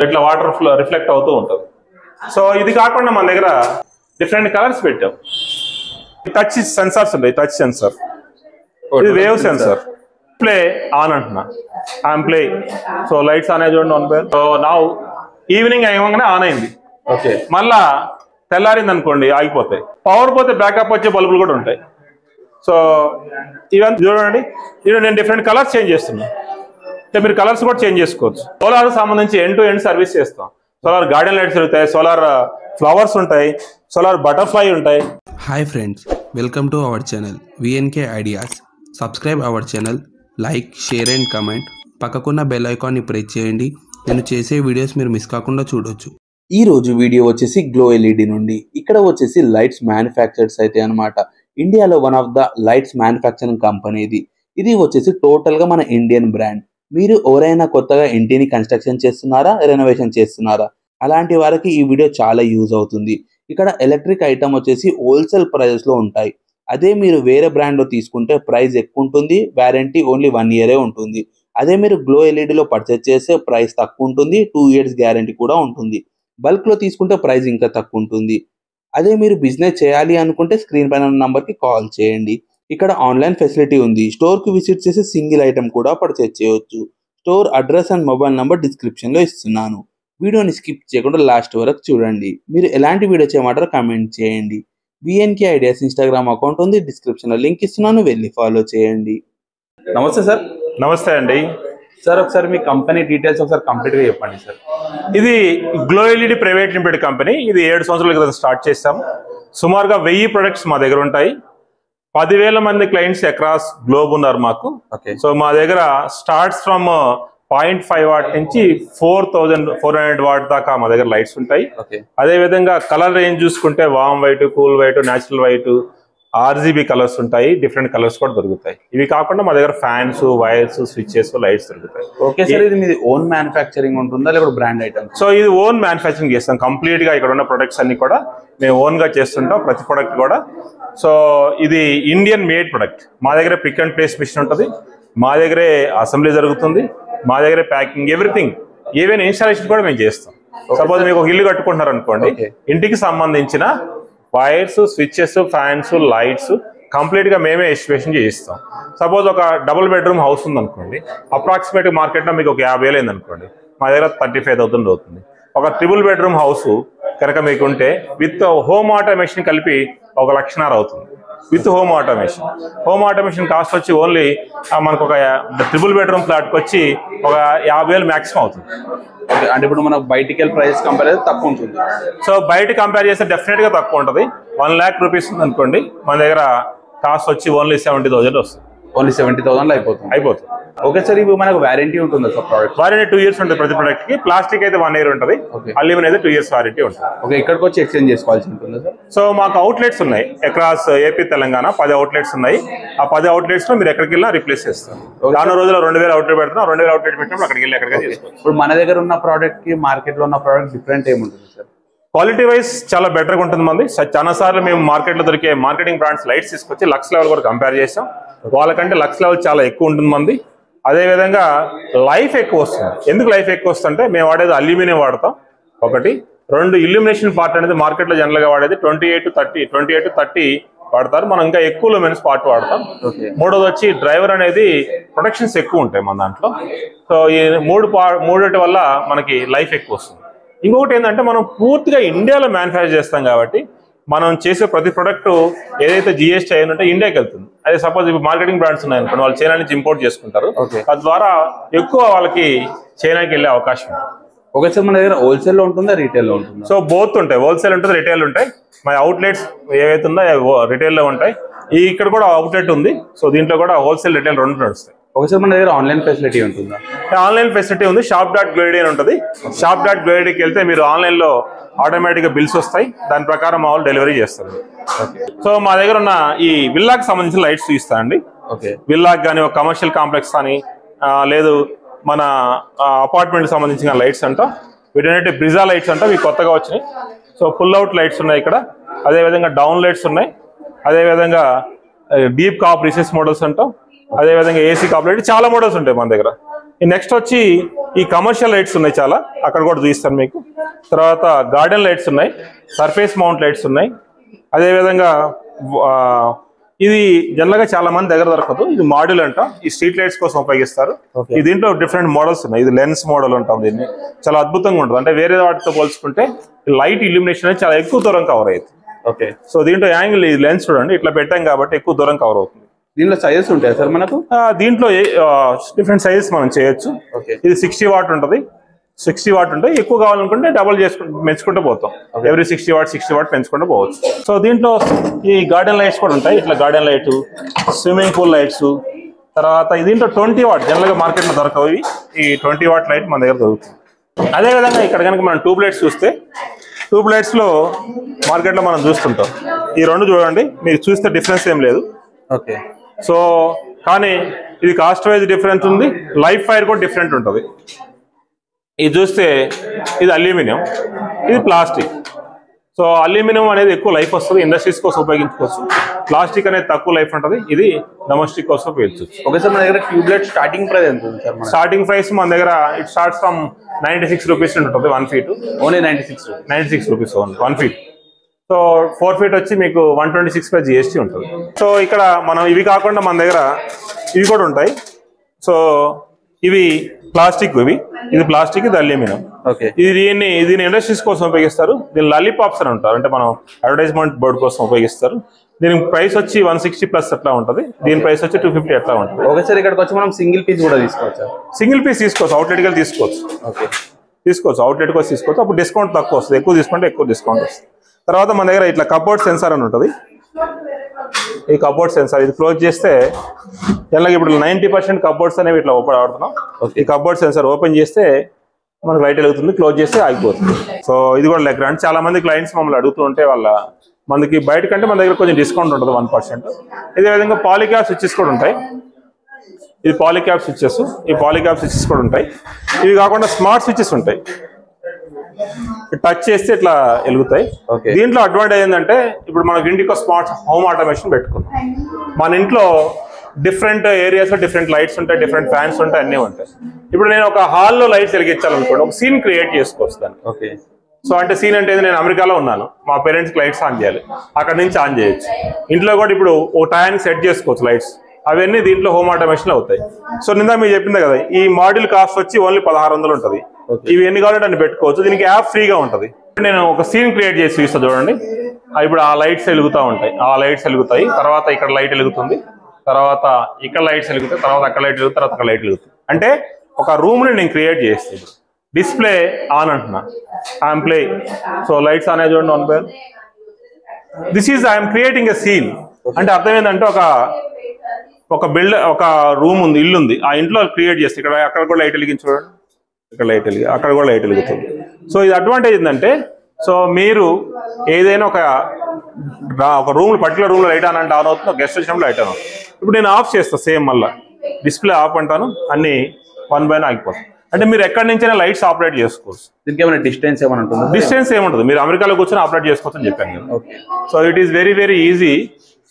ఇట్లా water flow reflect అవుతూ ఉంటుంది. సో ఇది కాకుండా మన దగ్గర డిఫరెంట్ కలర్స్ పెట్టాం. టచ్ సెన్సార్స్ ఉంటాయి. టచ్ సెన్సార్, ఇది వేవ్ సెన్సార్. ప్లే ఆన్ అంటున్నా, I'm play. So lights on అయ్యి చూడండి వన్ బై. సో నా ఈవినింగ్ అయ్యగానే ఆన్ అయింది. ఓకే, మళ్ళా తెల్లారింది అనుకోండి ఆగిపోతాయి. పవర్ పోతే బ్యాకప్ వచ్చే బల్బులు కూడా ఉంటాయి. సో ఇవన్నీ చూడండి, ఇవి నేను డిఫరెంట్ కలర్స్ చేంజ్ చేస్తున్నా. అంటే మీరు కలర్స్ కూడా చేంజ్ చేసుకోవచ్చు. సోలార్ సంబంధించి ఎండ్ టు ఎండ్ సర్వీస్ చేస్తాం. సోలార్ గార్డెన్ లైట్స్ ఉంటాయి, సోలార్ ఫ్లవర్స్ ఉంటాయి, సోలార్ బటర్ఫ్లై ఉంటాయి. Hi friends, welcome to our channel VNK ideas. Subscribe our channel, like, share and comment. పక్కకున్న బెల్ ఐకాన్ని ప్రెస్ చేయండి. నేను చేసే వీడియోస్ మీరు మిస్ కాకుండా చూడొచ్చు. ఈ రోజు వీడియో వచ్చేసి గ్లో LED నుండి. ఇక్కడ వచ్చేసి లైట్స్ మ్యానుఫ్యాక్చర్స్ అయితే అనమాట. ఇండియాలో one of the lights manufacturing company ఇది వచ్చేసి టోటల్ గా మన ఇండియన్ బ్రాండ్. మీరు ఎవరైనా కొత్తగా ఇంటిని కన్స్ట్రక్షన్ చేస్తున్నారా, రెనోవేషన్ చేస్తున్నారా, అలాంటి వారికి ఈ వీడియో చాలా యూజ్ అవుతుంది. ఇక్కడ ఎలక్ట్రిక్ ఐటమ్ వచ్చేసి హోల్సేల్ ప్రైజెస్ లో ఉంటాయి. అదే మీరు వేరే బ్రాండ్ లో తీసుకుంటే ప్రైస్ ఎక్కువ ఉంటుంది, వారంటీ ఓన్లీ 1 year ఉంటుంది. అదే మీరు గ్లో LED లో పర్చేస్ చేస్తే ప్రైస్ తక్కువ ఉంటుంది, 2 years గ్యారంటీ కూడా ఉంటుంది. బల్క్ లో తీసుకుంటే ప్రైస్ ఇంకా తక్కువ ఉంటుంది. అదే మీరు బిజినెస్ చేయాలి అనుకుంటే స్క్రీన్ పైన ఉన్న నంబర్కి కాల్ చేయండి. ఇక్కడ ఆన్లైన్ ఫెసిలిటీ ఉంది. స్టోర్ కి విజిట్ చేసి సింగిల్ ఐటమ్ కూడా పర్చేస్ చేయవచ్చు. Store address and mobile number description లో ఇస్తున్నాను. వీడియోని స్కిప్ చేయకుండా లాస్ట్ వరకు చూడండి. మీరు ఎలాంటి వీడియో చేయమంటారో కామెంట్ చేయండి. VNK ఐడియాస్ ఇన్స్టాగ్రామ్ అకౌంట్ ఉంది, డిస్క్రిప్షన్ లో లింక్ ఇస్తున్నాను, వెళ్ళి ఫాలో చేయండి. నమస్తే సార్. నమస్తే అండి సార్, ఒకసారి మీ కంపెనీ డీటెయిల్స్ ఒకసారి కంప్లీట్ గా చెప్పండి సార్. ఇది glow LED private limited company. ఇది 7 సంవత్సరాల క్రితం స్టార్ట్ చేస్తాం. సుమారుగా 1000 ప్రొడక్ట్స్ మా దగ్గర ఉంటాయి. 10,000 మంది క్లయింట్స్ అక్రాస్ గ్లోబ్ ఉన్నారు మాకు. సో మా దగ్గర స్టార్ట్స్ ఫ్రమ్ 0.5 వాట్ నుంచి 4400 వాట్ దాకా మా దగ్గర లైట్స్ ఉంటాయి. అదే విధంగా కలర్ రేంజ్ చూసుకుంటే వామ్ white, cool white, natural white, RGB colours ఉంటాయి. డిఫరెంట్ కలర్స్ కూడా దొరుకుతాయి. ఇవి కాకుండా మా దగ్గర ఫ్యాన్స్, వైర్స్, స్విచ్చెస్, లైట్స్ దొరుకుతాయి. ఓకే సార్, ఇది మీది ఓన్ మ్యానుఫ్యాక్చరింగ్ ఉంటుందా లేకపోతే బ్రాండ్ ఐటమ్? సో ఇది ఓన్ మ్యానుఫ్యాక్చరింగ్ చేస్తాం. కంప్లీట్ గా ఇక్కడ ఉన్న ప్రొడక్ట్స్ అన్ని కూడా మేము ఓన్ గా చేస్తుంటాం, ప్రతి ప్రొడక్ట్ కూడా. సో ఇది ఇండియన్ మేడ్ ప్రొడక్ట్. మా దగ్గర పిక్ అండ్ ప్లేస్ మిషన్ ఉంటుంది, మా దగ్గరే అసెంబ్లీ జరుగుతుంది, మా దగ్గరే ప్యాకింగ్, ఎవ్రీథింగ్, ఈవెన్ ఇన్స్టాలేషన్ కూడా మేము చేస్తాం. సపోజ్ మీకు ఒక ఇల్లు కట్టుకుంటున్నారు అనుకోండి, ఇంటికి సంబంధించిన wires, switches, fans, lights complete గా మేమే ఎస్టిమేషన్ చేయిస్తాం. సపోజ్ ఒక డబుల్ బెడ్రూమ్ హౌస్ ఉంది అనుకోండి, అప్రాక్సిమేట్ మార్కెట్ లో మీకు ఒక 50,000 అయింది అనుకోండి, మా దగ్గర 35,000 అవుతుంది. ఒక ట్రిపుల్ బెడ్రూమ్ హౌస్ కనుక మీకు ఉంటే విత్ హోమ్ ఆటోమేషన్ కలిపి 1,00,000 అవుతుంది. With home automation. Home automation cost వచ్చి ఓన్లీ మనకు ఒక ట్రిపుల్ బెడ్రూమ్ ఫ్లాట్కి వచ్చి ఒక 50,000 మ్యాక్సిమం అవుతుంది. అంటే ఇప్పుడు మనకు బయటికి కంపేర్ అయితే తక్కువ ఉంటుంది. సో బయట కంపేర్ చేస్తే డెఫినెట్ గా తక్కువ ఉంటుంది. 1 lakh రూపీస్ ఉంది అనుకోండి, మన దగ్గర కాస్ట్ వచ్చి ఓన్లీ 70,000 వస్తుంది. ఓన్లీ 70,000 అయిపోతుంది. ఓకే సార్, ఇప్పుడు మనకు వారంటీ ఉంటుందా సార్? ప్రోడక్ట్ వారంటీ 2 years ఉంటుంది ప్రతి ప్రొడక్ట్ కి. ప్లాస్టిక్ అయితే 1 year ఉంటుంది, అల్యూమినియం అయితే 2 years వారంటీ ఉంటుంది. ఓకే, ఇక్కడికి వచ్చి ఎక్స్చేంజ్ చేసుకోవాల్సి ఉంటుందా సార్? సో మాకు అవుట్లెట్స్ ఉన్నాయి అక్రాస్ ఏపీ, తెలంగాణ 10 అవుట్లెట్స్ ఉన్నాయి. ఆ 10 అవుట్లెట్స్ లో మీరు ఎక్కడికి వెళ్ళినా రీప్లేస్ చేస్తారు. రాను రోజుల్లో 2,000 అవుట్లెట్ పెడుతున్నాం. 2,000 అవుట్లెట్ పెట్టినప్పుడు అక్కడికి వెళ్ళి ఎక్కడికి తీసుకోవచ్చు. ఇప్పుడు మన దగ్గర ఉన్న ప్రోడక్ట్ కి మార్కెట్ లో ఉన్న ప్రోడక్ట్ డిఫరెంట్ ఏముంటుంది సార్? క్వాలిటీ వైజ్ చాలా బెటర్గా ఉంటుంది మంది. చాలా సార్లు మేము మార్కెట్లో దొరికే మార్కెటింగ్ బ్రాండ్స్ లైట్స్ తీసుకొచ్చి లక్స్ లెవెల్ కూడా కంపేర్ చేసాం. వాళ్ళకంటే లక్స్ లెవెల్ చాలా ఎక్కువ ఉంటుంది మంది. అదేవిధంగా లైఫ్ ఎక్కువ వస్తుంది. ఎందుకు లైఫ్ ఎక్కువ వస్తుందంటే మేము వాడేది అల్యూమినియం వాడతాం ఒకటి. 2 ఇల్యూమినేషన్ పార్ట్ అనేది మార్కెట్లో జనరల్గా వాడేది 28 to 30 వాడతారు. మనం ఇంకా ఎక్కువ లూమినస్ పార్ట్ వాడతాం. మూడోది వచ్చి డ్రైవర్ అనేది ప్రొటెక్షన్స్ ఎక్కువ ఉంటాయి మన దాంట్లో. సో ఈ మూడిటి వల్ల మనకి లైఫ్ ఎక్కువ వస్తుంది. ఇంకొకటి ఏంటంటే మనం పూర్తిగా ఇండియాలో మ్యానుఫ్యాక్చర్ చేస్తాం కాబట్టి మనం చేసే ప్రతి ప్రొడక్ట్ ఏదైతే GST అయిందంటే ఇండియాకి వెళ్తుంది. అదే సపోజ్ ఇప్పుడు మార్కెటింగ్ బ్రాండ్స్ ఉన్నాయనుకోండి, వాళ్ళు చైనా నుంచి ఇంపోర్ట్ చేసుకుంటారు. తద్వారా ఎక్కువ వాళ్ళకి చైనాకి వెళ్ళే అవకాశం ఉంది. ఓకే సార్, మన దగ్గర హోల్సేల్ లో ఉంటుందా, రీటైల్ లో ఉంటుందా? సో బోత్ ఉంటాయి, హోల్సేల్ ఉంటుంది, రిటైల్ ఉంటాయి. మా అవుట్లెట్స్ ఏవైతే ఉందో రిటైల్ లో ఉంటాయి. ఇక్కడ కూడా అవుట్లెట్ ఉంది. సో దీంట్లో కూడా హోల్సేల్, రిటైల్ 2 నడుస్తాయి. ఒకసారి మన దగ్గర ఆన్లైన్ ఫెసిలిటీ ఉంటుందా? ఆన్లైన్ ఫెసిలిటీ ఉంది. shop.gloid అని ఉంటుంది. shop.gloidకి వెళ్తే మీరు ఆన్లైన్ లో ఆటోమేటిక్ గా బిల్స్ వస్తాయి. దాని ప్రకారం మా వాళ్ళు డెలివరీ చేస్తారు. సో మా దగ్గర ఉన్న ఈ విల్లాకి సంబంధించిన లైట్స్ చూపిస్తా అండి. విల్లాకి కానీ, ఒక కమర్షియల్ కాంప్లెక్స్ కానీ, లేదు మన అపార్ట్మెంట్ సంబంధించిన లైట్స్ అంటాం. వీటన్నిటి బ్రిజా లైట్స్ అంటాం. ఇవి కొత్తగా వచ్చినాయి. సో ఫుల్ అవుట్ లైట్స్ ఉన్నాయి ఇక్కడ. అదేవిధంగా డౌన్ లైట్స్ ఉన్నాయి. అదేవిధంగా డీప్ కాప్ రిసెస్ మోడల్స్ అంటాం. అదేవిధంగా AC కాప్ లైట్ చాలా మోడల్స్ ఉంటాయి మన దగ్గర. ఈ నెక్స్ట్ వచ్చి ఈ కమర్షియల్ లైట్స్ ఉన్నాయి చాలా, అక్కడ కూడా చూపిస్తాను మీకు. తర్వాత గార్డెన్ లైట్స్ ఉన్నాయి, సర్ఫేస్ మౌంట్ లైట్స్ ఉన్నాయి. అదేవిధంగా ఇది జనరల్గా చాలా మంది దగ్గర దొరకదు, ఇది మాడ్యూల్ అంట, ఈ స్ట్రీట్ లైట్స్ కోసం ఉపయోగిస్తారు. ఈ దీంట్లో డిఫరెంట్ మోడల్స్ ఉన్నాయి. ఇది లెన్స్ మోడల్ అంటాం దీన్ని, చాలా అద్భుతంగా ఉంటుంది. అంటే వేరే వాటితో పోల్చుకుంటే లైట్ ఇల్యూమినేషన్ అనేది చాలా ఎక్కువ దూరం కవర్ అవుతుంది. ఓకే, సో దీంట్లో యాంగిల్ ఈ లెన్స్ చూడండి ఇట్లా పెట్టాం కాబట్టి ఎక్కువ దూరం కవర్ అవుతుంది. దీంట్లో సైజెస్ ఉంటాయి సార్ మనకు? దీంట్లో డిఫరెంట్ సైజెస్ మనం చేయొచ్చు. ఇది 60 వాట్ ఉంటుంది, 60 వాట్ ఉంటాయి. ఎక్కువ కావాలనుకుంటే డబుల్ చేసుకుంటూ పెంచుకుంటూ పోతాం. ఎవ్రీ 60 వాట్ పెంచుకుంటూ పోవచ్చు. సో దీంట్లో ఈ గార్డెన్ లైట్స్ కూడా ఉంటాయి. ఇట్లా garden light, swimming pool lights. తర్వాత దీంట్లో 20 వాట్ జనరల్గా మార్కెట్లో దొరకవు. ఈ 20 వాట్ లైట్ మన దగ్గర దొరుకుతుంది. అదేవిధంగా ఇక్కడ కనుక మనం ట్యూబ్ లైట్స్ చూస్తే, ట్యూబ్ లైట్స్లో మార్కెట్లో మనం చూస్తుంటాం. ఈ రెండు చూడండి, మీకు చూస్తే డిఫరెన్స్ ఏం లేదు. ఓకే, సో కానీ ఇది కాస్ట్ వైజ్ డిఫరెన్స్ ఉంది, లైఫ్ ఫైర్ కూడా డిఫరెంట్ ఉంటుంది. ఇది చూస్తే ఇది అల్యూమినియం, ఇది ప్లాస్టిక్. సో అల్యూమినియం అనేది ఎక్కువ లైఫ్ వస్తుంది, ఇండస్ట్రీస్ కోసం ఉపయోగించుకోవచ్చు. ప్లాస్టిక్ అనేది తక్కువ లైఫ్ ఉంటుంది, ఇది డొమెస్టిక్ కోసం ఉపయోగించవచ్చు. ఓకే సార్, మన దగ్గర ట్యూబ్ లైట్ స్టార్టింగ్ ప్రైస్ ఎంత ఉంది సార్? స్టార్టింగ్ ప్రైస్ మన దగ్గర ఇట్ స్టార్ట్స్ ఫ్రమ్ 96 రూపీస్ ఉంటుంది 1 feet. Only 96 rupees only 1 feet. So 4 feet వచ్చి మీకు 126 ప్లస్ GST ఉంటుంది. సో ఇక్కడ మనం ఇవి కాకుండా మన దగ్గర ఇవి కూడా ఉంటాయి. సో ఇవి ప్లాస్టిక్, ఇది ప్లాస్టిక్, ఇది అల్యూమినియం. ఓకే, దీన్ని ఇండస్ట్రీస్ కోసం ఉపయోగిస్తారు. దీన్ని లాలీపాప్స్ అని ఉంటారు, అంటే మనం అడ్వర్టైజ్మెంట్ బోర్డు కోసం ఉపయోగిస్తారు. దీని ప్రైస్ వచ్చి 160 ప్లస్ అట్లా ఉంటుంది, దీని ప్రైస్ వచ్చి 250 అట్లా ఉంటుంది. ఓకే సార్, ఇక్కడికి వచ్చి మనం సింగిల్ పీస్ కూడా తీసుకోవచ్చు? సింగిల్ పీస్ తీసుకోవచ్చు, అవుట్లెట్కి వెళ్ళి తీసుకోవచ్చు. ఓకే, తీసుకోవచ్చు, అవుట్లెట్కి వచ్చి తీసుకోవచ్చు. అప్పుడు డిస్కౌంట్ తక్కువ వస్తుంది, ఎక్కువ తీసుకుంటే ఎక్కువ డిస్కౌంట్ వస్తుంది. తర్వాత మన దగ్గర ఇట్లా కబోర్డ్ సెన్సార్ అని ఉంటుంది. ఈ కబోర్డ్ సెన్సార్ ఇది క్లోజ్ చేస్తే జనరల్గా ఇప్పుడు 90% కబోర్డ్స్ అనేవి ఇట్లా ఓపెన్ ఆడుతున్నాం. ఈ కబోర్డ్ సెన్సార్ ఓపెన్ చేస్తే మనకు లైట్ వెలుగుతుంది, క్లోజ్ చేస్తే ఆగిపోతుంది. సో ఇది కూడా లెక్క. అంటే చాలా మంది క్లయింట్స్ మమ్మల్ని అడుగుతూ ఉంటే మనకి బయట కంటే మన దగ్గర కొంచెం డిస్కౌంట్ ఉంటుంది 1%. ఇదే విధంగా పాలిక్యాప్ స్విచ్చెస్ కూడా ఉంటాయి. ఇది పాలిక్యాప్ స్విచ్చెస్, ఈ పాలిక్యాప్ స్విచ్చెస్ కూడా ఉంటాయి. ఇవి కాకుండా స్మార్ట్ స్విచ్చెస్ ఉంటాయి, టచ్ చేస్తే ఇట్లా వెలుగుతాయి. దీంట్లో అడ్వాంటేజ్ ఏంటంటే ఇప్పుడు మనకి ఇంటికి స్మార్ట్ హోమ్ ఆటోమేషన్ పెట్టుకున్నాం. మన ఇంట్లో డిఫరెంట్ ఏరియాస్ లో డిఫరెంట్ లైట్స్ ఉంటాయి, డిఫరెంట్ ఫ్యాన్స్ ఉంటాయి, అన్నీ ఉంటాయి. ఇప్పుడు నేను ఒక హాల్లో లైట్స్ వెలిగించాలనుకోండి, ఒక సీన్ క్రియేట్ చేసుకోవచ్చు దాన్ని. ఓకే, సో అంటే సీన్ అంటే నేను అమెరికాలో ఉన్నాను, మా పేరెంట్స్కి లైట్స్ ఆన్ చేయాలి, అక్కడ నుంచి ఆన్ చేయొచ్చు. ఇంట్లో కూడా ఇప్పుడు ఓ టైంకి సెట్ చేసుకోవచ్చు లైట్స్, అవన్నీ దీంట్లో హోమ్ ఆటోమేషన్ అవుతాయి. సో నిందా మీరు చెప్పింది కదా, ఈ మోడల్ కాస్ట్ వచ్చి ఓన్లీ 1600 ఉంటుంది. ఇవి ఎన్ని కావాలంటే అన్ని పెట్టుకోవచ్చు, దీనికి యాప్ ఫ్రీగా ఉంటుంది. నేను ఒక సీన్ క్రియేట్ చేసి చూస్తా చూడండి. ఇప్పుడు ఆ లైట్స్ వెలుగుతూ ఉంటాయి, ఆ లైట్స్ వెలుగుతాయి, తర్వాత ఇక్కడ లైట్ వెలుగుతుంది, తర్వాత ఇక్కడ లైట్స్ వెలుగుతాయి, తర్వాత అక్కడ లైట్ వెలుగుతుంది, తర్వాత అక్కడ లైట్ వెలుగుతుంది. అంటే ఒక రూమ్ని నేను క్రియేట్ చేస్తాను. డిస్ప్లే ఆన్ అంటున్నా, I'm play. So lights on చూడండి, on bye. This is I'm creating a scene. అంటే అర్థం ఏంటంటే ఒక రూమ్ ఉంది, ఇల్లు ఉంది, ఆ ఇంట్లో క్రియేట్ చేస్తే ఇక్కడ అక్కడ కూడా లైట్ వెలిగించి చూడండి, ఇక్కడ లైట్ వెలిగి, అక్కడ కూడా లైట్ వెలుగుతుంది. సో ఇది అడ్వాంటేజ్ ఏంటంటే, సో మీరు ఏదైనా ఒక రూమ్ పర్టికులర్ రూమ్లో లైట్ ఆన్ అంటే ఆన్ అవుతుంది, గెస్ట్ వచ్చినప్పుడు లైట్ ఆన్ అవుతుంది. ఇప్పుడు నేను ఆఫ్ చేస్తాను, సేమ్ మళ్ళీ డిస్ప్లే ఆఫ్ అంటాను, అన్ని 1 by ఆగిపోతాయి. అంటే మీరు ఎక్కడి నుంచైనా లైట్స్ ఆపరేట్ చేసుకోవచ్చు. దీనికి ఏమైనా డిస్టెన్స్ ఏమైనా ఉంటుంది? డిస్టెన్స్ ఏముంటుంది, మీరు అమెరికాలో కూర్చొని ఆపరేట్ చేసుకోవచ్చు అని చెప్పాను కదా. So it is very very easy.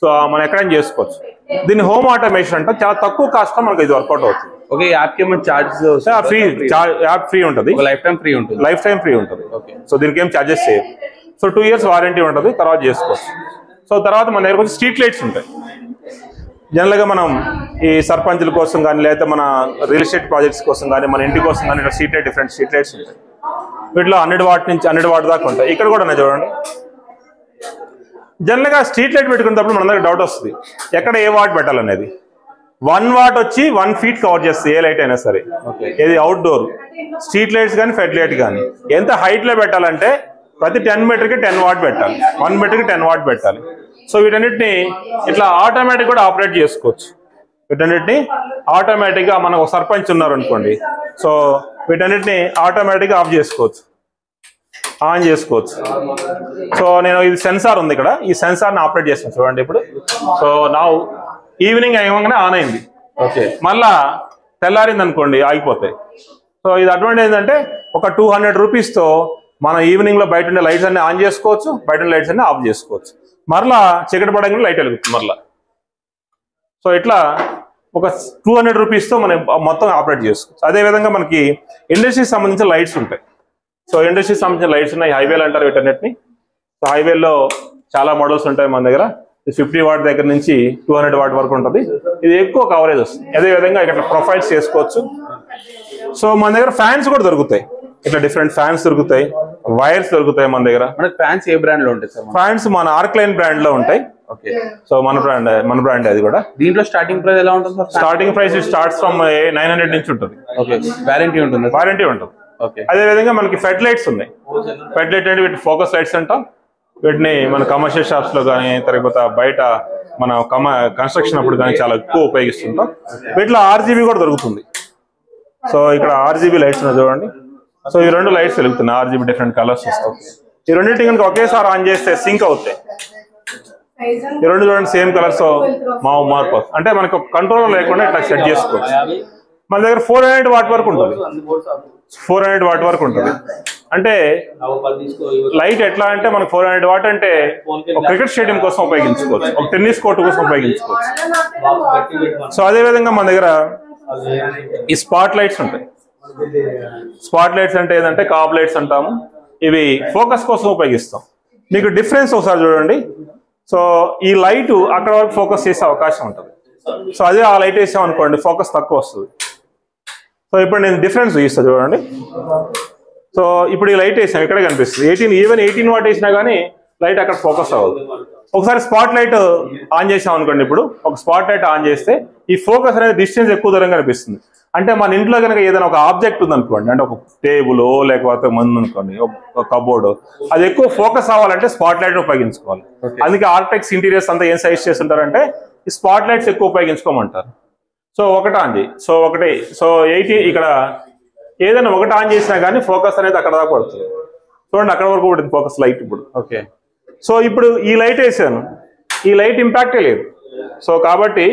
So మనం ఎక్కడైనా చేసుకోవచ్చు. దీన్ని హోమ్ ఆటోమేషన్ అంటే చాలా తక్కువ కాస్ట్ మనకు ఇది వర్కౌట్ అవుతుంది. ఓకే, యాప్ కి ఏమైనా చార్జెస్? ఫ్రీ, యాప్ ఫ్రీ ఉంటుంది, లైఫ్ టైం ఫ్రీ ఉంటుంది. లైఫ్ టైం ఫ్రీ ఉంటుంది. సో దీనికి ఏం చార్జెస్ చేయవు. సో 2 years వారంటీ ఉంటుంది, తర్వాత చేసుకోవచ్చు. సో తర్వాత మన దగ్గర వచ్చి స్ట్రీట్ లైట్స్ ఉంటాయి. జనరల్గా మనం ఈ సర్పంచుల కోసం కానీ, లేకపోతే మన రియల్ ఎస్టేట్ ప్రాజెక్ట్స్ కోసం కానీ, మన ఇంటి కోసం కానీ street light, different street lights ఉంటాయి. వీటిలో 100 వాట్ నుంచి 100 వాట్ దాకా ఉంటాయి. ఇక్కడ కూడా ఉన్నాయి చూడండి. జనరల్గా స్ట్రీట్ లైట్ పెట్టుకునేటప్పుడు మన దగ్గర డౌట్ వస్తుంది, ఎక్కడ ఏ వాట్ పెట్టాలనేది. 1 watt వచ్చి 1 feet కవర్ చేస్తుంది, ఏ లైట్ అయినా సరే. ఇది అవుట్డోర్ స్ట్రీట్ లైట్స్ కానీ ఫెడ్ లైట్ కానీ. ఎంత హైట్ లో పెట్టాలంటే ప్రతి 10 మీటర్కి 10 watt పెట్టాలి, 1 మీటర్కి 10 watt పెట్టాలి. సో వీటన్నిటిని ఇట్లా ఆటోమేటిక్ కూడా ఆపరేట్ చేసుకోవచ్చు. వీటన్నిటిని ఆటోమేటిక్గా మనకు ఒక సర్పంచ్ ఉన్నారు అనుకోండి, సో వీటన్నిటిని ఆటోమేటిక్గా ఆఫ్ చేసుకోవచ్చు, ఆన్ చేసుకోవచ్చు. సో నేను ఇది సెన్సార్ ఉంది ఇక్కడ, ఈ సెన్సార్ని ఆపరేట్ చేస్తాను చూడండి. ఇప్పుడు సో నా ఈవినింగ్ అయ్యగానే ఆన్ అయింది, ఓకే, మళ్ళా తెల్లారింది అనుకోండి ఆగిపోతాయి. సో ఇది అడ్వాంటేజ్ ఏంటంటే ఒక 200 రూపీస్తో మనం ఈవినింగ్లో బయట ఉండే లైట్స్ అన్ని ఆన్ చేసుకోవచ్చు, బయట ఉండే లైట్స్ అన్ని ఆఫ్ చేసుకోవచ్చు. మరలా చీకటి పడంగా లైట్ వెలుగుతుంది మరలా. సో ఇట్లా ఒక 200 రూపీస్తో మనం మొత్తం ఆపరేట్ చేసుకోవచ్చు. అదేవిధంగా మనకి ఇండస్ట్రీకి సంబంధించిన లైట్స్ ఉంటాయి. సో ఇండస్ట్రీకి సంబంధించిన లైట్స్ ఉన్నాయి, హైవేలు అంటారు వీటన్నిటిని. సో హైవేల్లో చాలా మోడల్స్ ఉంటాయి మన దగ్గర. 50 వాట్ దగ్గర నుంచి 200 వాట్ వరకు ఉంటుంది. ఇది ఎక్కువ కవరేజ్ వస్తుంది. అదేవిధంగా ఇక్కడ ప్రొఫైల్స్ చేసుకోవచ్చు. సో మన దగ్గర ఫ్యాన్స్ కూడా దొరుకుతాయి, ఇట్లా డిఫరెంట్ ఫ్యాన్స్ దొరుకుతాయి, వైర్స్ దొరుకుతాయి మన దగ్గర. మనకి ఫ్యాన్స్ ఏ బ్రాండ్ లో ఉంటాయి సార్? ఫ్యాన్స్ మన ఆర్క్లైన్ బ్రాండ్ లో ఉంటాయి. ఓకే. సో మన బ్రాండ్ అది కూడా. దీంట్లో స్టార్టింగ్ ప్రైస్ ఎలా ఉంటుంది sir? Starting price starts from 900 నుంచి ఉంటుంది. ఓకే. వారంటీ ఉంటుంది? వారంటీ ఉంటుంది. ఓకే. అదేవిధంగా మనకి ఫెడ్ లైట్స్ ఉన్నాయి. ఫెడ్ లైట్ అంటే వీటి ఫోకస్ లైట్స్ అంటాం. వీటిని మన కమర్షియల్ షాప్స్ లో కానీ తర్వాత బయట మన కన్స్ట్రక్షన్ అప్పుడు కానీ చాలా ఎక్కువ ఉపయోగిస్తుంటాం. వీటిలో RGB కూడా దొరుకుతుంది. సో ఇక్కడ RGB లైట్స్ ఉన్నాయి చూడండి. సో ఈ 2 లైట్స్ వెలుగుతున్నాయి, RGB డిఫరెంట్ కలర్స్ వస్తాయి. ఈ రెండింటి కనుక ఒకేసారి ఆన్ చేస్తే సింక్ అవుతాయి. ఈ 2 చూడండి సేమ్ కలర్స్ మార్పు, అంటే మనకు కంట్రోల్ లేకుండా ఇట్లా సెట్ చేసుకోవచ్చు. మన దగ్గర 400 వాట్ వరకు ఉంటుంది. 400 వాట్ వరకు ఉంటుంది. అంటే లైట్ ఎట్లా అంటే మనకు 400 వాట్ అంటే ఒక క్రికెట్ స్టేడియం కోసం ఉపయోగించుకోవచ్చు, ఒక టెన్నిస్ కోర్టు కోసం ఉపయోగించుకోవచ్చు. సో అదేవిధంగా మన దగ్గర ఈ స్పాట్ లైట్స్ ఉంటాయి. స్పాట్ లైట్స్ అంటే ఏంటంటే కాప్ లైట్స్ అంటాము. ఇవి ఫోకస్ కోసం ఉపయోగిస్తాం. మీకు డిఫరెన్స్ ఒకసారి చూడండి. సో ఈ లైట్ అక్కడ వరకు ఫోకస్ చేసే అవకాశం ఉంటుంది. సో అదే ఆ లైట్ వేసాం అనుకోండి ఫోకస్ తక్కువ వస్తుంది. సో ఇప్పుడు నేను డిఫరెన్స్ చూపిస్తాను చూడండి. సో ఇప్పుడు ఈ లైట్ వేసాం ఇక్కడే కనిపిస్తుంది. 18 వాట్ వేసినా కానీ లైట్ అక్కడ ఫోకస్ అవ్వదు. ఒకసారి స్పాట్ లైట్ ఆన్ చేసాం అనుకోండి. ఇప్పుడు ఒక స్పాట్ లైట్ ఆన్ చేస్తే ఈ ఫోకస్ అనేది డిస్టెన్స్ ఎక్కువ దూరంగా కనిపిస్తుంది. అంటే మన ఇంట్లో కనుక ఏదైనా ఒక ఆబ్జెక్ట్ ఉందనుకోండి, అంటే ఒక టేబుల్ లేకపోతే మందు అనుకోండి, ఒక కబోర్డు, అది ఎక్కువ ఫోకస్ అవ్వాలంటే స్పాట్ లైట్ ఉపయోగించుకోవాలి. అందుకే ఆర్టెక్స్ ఇంటీరియర్స్ అంతా ఏం సజెస్ట్ చేస్తుంటారంటే ఈ స్పాట్ లైట్స్ ఎక్కువ ఉపయోగించుకోమంటారు. సో ఒకటి ఆన్ చేయి. సో 80 ఇక్కడ ఏదైనా ఒకటి ఆన్ చేసినా కానీ ఫోకస్ అనేది అక్కడ దాకా పడుతుంది. చూడండి అక్కడ వరకు పడుతుంది ఫోకస్ లైట్ ఇప్పుడు. ఓకే. సో ఇప్పుడు ఈ లైట్ వేసాను, ఈ లైట్ ఇంపాక్టే లేదు. సో కాబట్టి